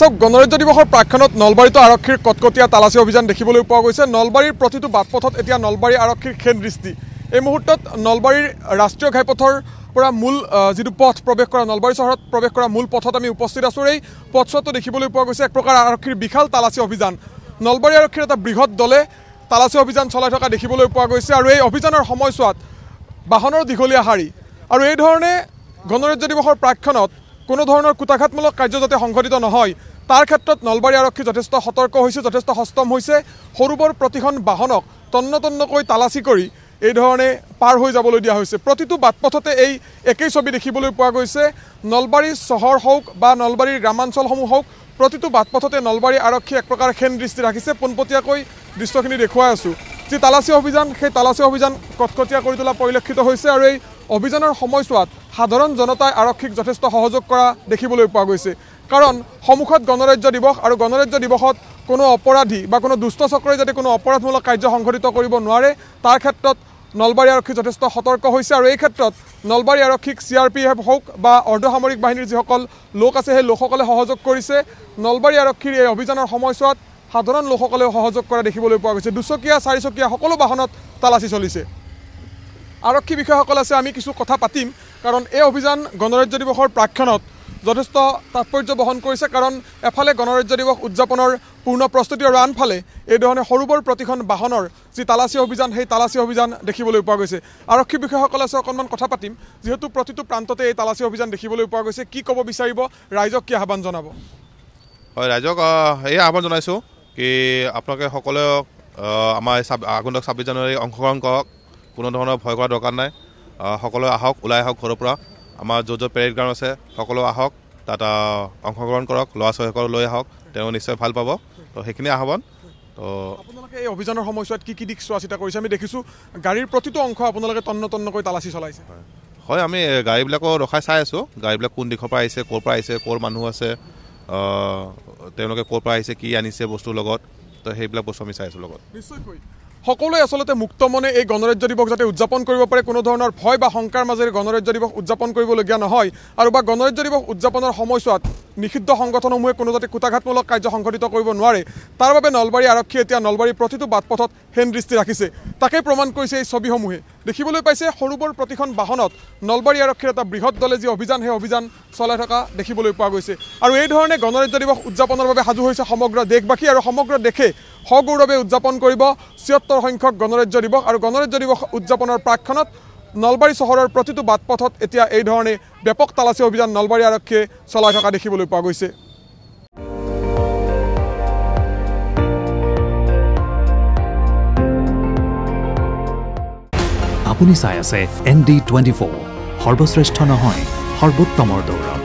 চাওক গণৰাজ্য দিৱসৰ প্ৰাক্ষণত নলবাৰীতো আৰক্ষীৰ কটকটীয়া তালাচী অভিযান দেখিবলৈ পোৱা গৈছে। নলবাৰীৰ প্ৰতিটো বাটপথত এতিয়া নলবাৰী আৰক্ষীৰ খেন দৃষ্টি। এই মুহূৰ্তত নলবাৰীৰ ৰাষ্ট্ৰীয় ঘাইপথৰ পৰা মূল যিটো পথ প্ৰৱেশ কৰা নলবাৰী চহৰত প্ৰৱেশ কৰা মূল পথত আমি উপস্থিত আছোঁ। এই পথছোৱাটো দেখিবলৈ পোৱা গৈছে এক প্ৰকাৰ আৰক্ষীৰ বিশাল তালাচী অভিযান। নলবাৰী আৰক্ষীৰ এটা বৃহৎ দলে তালাচী অভিযান চলাই থকা দেখিবলৈ পোৱা গৈছে আৰু এই অভিযানৰ সময়ছোৱাত বাহনৰ দীঘলীয়া শাৰী আৰু এই ধৰণে গণৰাজ্য দিৱসৰ প্ৰাক্ষণত কোনো ধৰণৰ কুটাঘাতমূলক কাৰ্য যাতে সংঘটিত নহয় তাৰ ক্ষেত্ৰত নলবাৰী আৰক্ষী যথেষ্ট সতৰ্ক হৈছে, যথেষ্ট সষ্টম হৈছে। সৰু বৰ প্ৰতিখন বাহনক তন্ন তন্নকৈ তালাচী কৰি এই ধৰণে পাৰ হৈ যাবলৈ দিয়া হৈছে। প্ৰতিটো বাটপথতে এই একেই ছবি দেখিবলৈ পোৱা গৈছে। নলবাৰী চহৰ হওক বা নলবাৰীৰ গ্ৰামাঞ্চলসমূহ হওক প্ৰতিটো বাটপথতে নলবাৰী আৰক্ষী এক প্ৰকাৰ খেন দৃষ্টি ৰাখিছে। পোনপটীয়াকৈ দৃশ্যখিনি দেখুৱাই আছোঁ। যি তালাচী অভিযান সেই তালাচী অভিযান কটকটীয়া কৰি তোলা পৰিলক্ষিত হৈছে আৰু এই অভিযানৰ সময়ছোৱাত সাধাৰণ জনতাই আৰক্ষীক যথেষ্ট সহযোগ কৰা দেখিবলৈ পোৱা গৈছে। কাৰণ সন্মুখত গণৰাজ্য দিৱস আৰু গণৰাজ্য দিৱসত কোনো অপৰাধী বা কোনো দুষ্ট চক্ৰই যাতে কোনো অপৰাধমূলক কাৰ্য সংঘটিত কৰিব নোৱাৰে তাৰ ক্ষেত্ৰত নলবাৰী আৰক্ষী যথেষ্ট সতৰ্ক হৈছে আৰু এই ক্ষেত্ৰত নলবাৰী আৰক্ষীক CRPF হওক বা অৰ্ধসামৰিক বাহিনীৰ যিসকল লোক আছে সেই লোকসকলে সহযোগ কৰিছে। নলবাৰী আৰক্ষীৰ এই অভিযানৰ সময়ছোৱাত সাধাৰণ লোকসকলেও সহযোগ কৰা দেখিবলৈ পোৱা গৈছে। দুচকীয়া চাৰিচকীয়া সকলো বাহনত তালাচী চলিছে। আৰক্ষী বিষয়াসকল আছে, আমি কিছু কথা পাতিম কাৰণ এই অভিযান গণৰাজ্য দিৱসৰ প্ৰাক্ষণত যথেষ্ট তাৎপৰ্য বহন কৰিছে। কাৰণ এফালে গণৰাজ্য দিৱস উদযাপনৰ পূৰ্ণ প্ৰস্তুতি আৰু আনফালে এই ধৰণে সৰু বৰ প্ৰতিখন বাহনৰ যি তালাচী অভিযান সেই তালাচী অভিযান দেখিবলৈ পোৱা গৈছে। আৰক্ষী বিষয়াসকল আছে, অকণমান কথা পাতিম। যিহেতু প্ৰতিটো প্ৰান্ততে এই তালাচী অভিযান দেখিবলৈ পোৱা গৈছে, কি ক'ব বিচাৰিব, ৰাইজক কি আহ্বান জনাব? হয়, ৰাইজক এই আহ্বান জনাইছোঁ কি আপোনালোকে সকলোৱে আমাৰ আগন্তুক 26 জানুৱাৰী অংশগ্ৰহণ কৰক। কোনো ধৰণৰ ভয় কৰা দৰকাৰ নাই। সকলোৱে আহক, ওলাই আহক ঘৰৰ পৰা। আমাৰ য'ত পেৰেড গ্ৰাউণ্ড আছে সকলো আহক, তাত অংশগ্ৰহণ কৰক। ল'ৰা ছোৱালীসকল লৈ আহক, তেওঁ নিশ্চয় ভাল পাব। তো সেইখিনি আহ্বান। তো আপোনালোকে এই অভিযানৰ সময়ছোৱাত কি কি দিশ চোৱা চিতা কৰিছে? আমি দেখিছোঁ গাড়ীৰ প্ৰতিটো অংশ আপোনালোকে তন্ন তন্নকৈ তালাচী চলাইছে। হয়, আমি গাড়ীবিলাকো ৰখাই চাই আছোঁ। গাড়ীবিলাক কোন দিশৰ পৰা আহিছে, ক'ৰ পৰা আহিছে, ক'ৰ মানুহ আছে, তেওঁলোকে ক'ৰ পৰা আহিছে, কি আনিছে বস্তুৰ লগত, তো সেইবিলাক বস্তু আমি চাই আছোঁ লগত। নিশ্চয়কৈ সকলোৱে আচলতে মুক্ত মনে এই গণৰাজ্য দিৱস যাতে উদযাপন কৰিব পাৰে, কোনো ধৰণৰ ভয় বা শংকাৰ মাজেৰে গণৰাজ্য দিৱস উদযাপন কৰিবলগীয়া নহয় আৰু বা গণৰাজ্য দিৱস উদযাপনৰ সময়ছোৱাত নিষিদ্ধ সংগঠনসমূহে কোনো যাতে কুটাঘাতমূলক কাৰ্য সংঘটিত কৰিব নোৱাৰে তাৰ বাবে নলবাৰী আৰক্ষীয়ে এতিয়া নলবাৰীৰ প্ৰতিটো বাটপথত হেন দৃষ্টি ৰাখিছে। তাকেই প্ৰমাণ কৰিছে এই ছবিসমূহে। দেখিবলৈ পাইছে সৰু বৰ প্ৰতিখন বাহনত নলবাৰী আৰক্ষীৰ এটা বৃহৎ দলে যি অভিযান সেই অভিযান চলাই থকা দেখিবলৈ পোৱা গৈছে। আৰু এই ধৰণে গণৰাজ্য দিৱস উদযাপনৰ বাবে সাজু হৈছে সমগ্ৰ দেশবাসী আৰু সমগ্ৰ দেশে সগৌৰৱে উদযাপন কৰিব ৭৬ সংখ্যক গণৰাজ্য দিৱস। আৰু গণৰাজ্য দিৱস উদযাপনৰ প্ৰাক্ষণত নলবাৰী চহৰৰ প্ৰতিটো বাটপথত এতিয়া এই ধৰণে ব্যাপক তালাচী অভিযান নলবাৰী আৰক্ষীয়ে চলাই থকা দেখিবলৈ পোৱা গৈছে। আপুনি চাই আছে ND24, সৰ্বশ্ৰেষ্ঠ নহয় সৰ্বোত্তমৰ দৌৰ।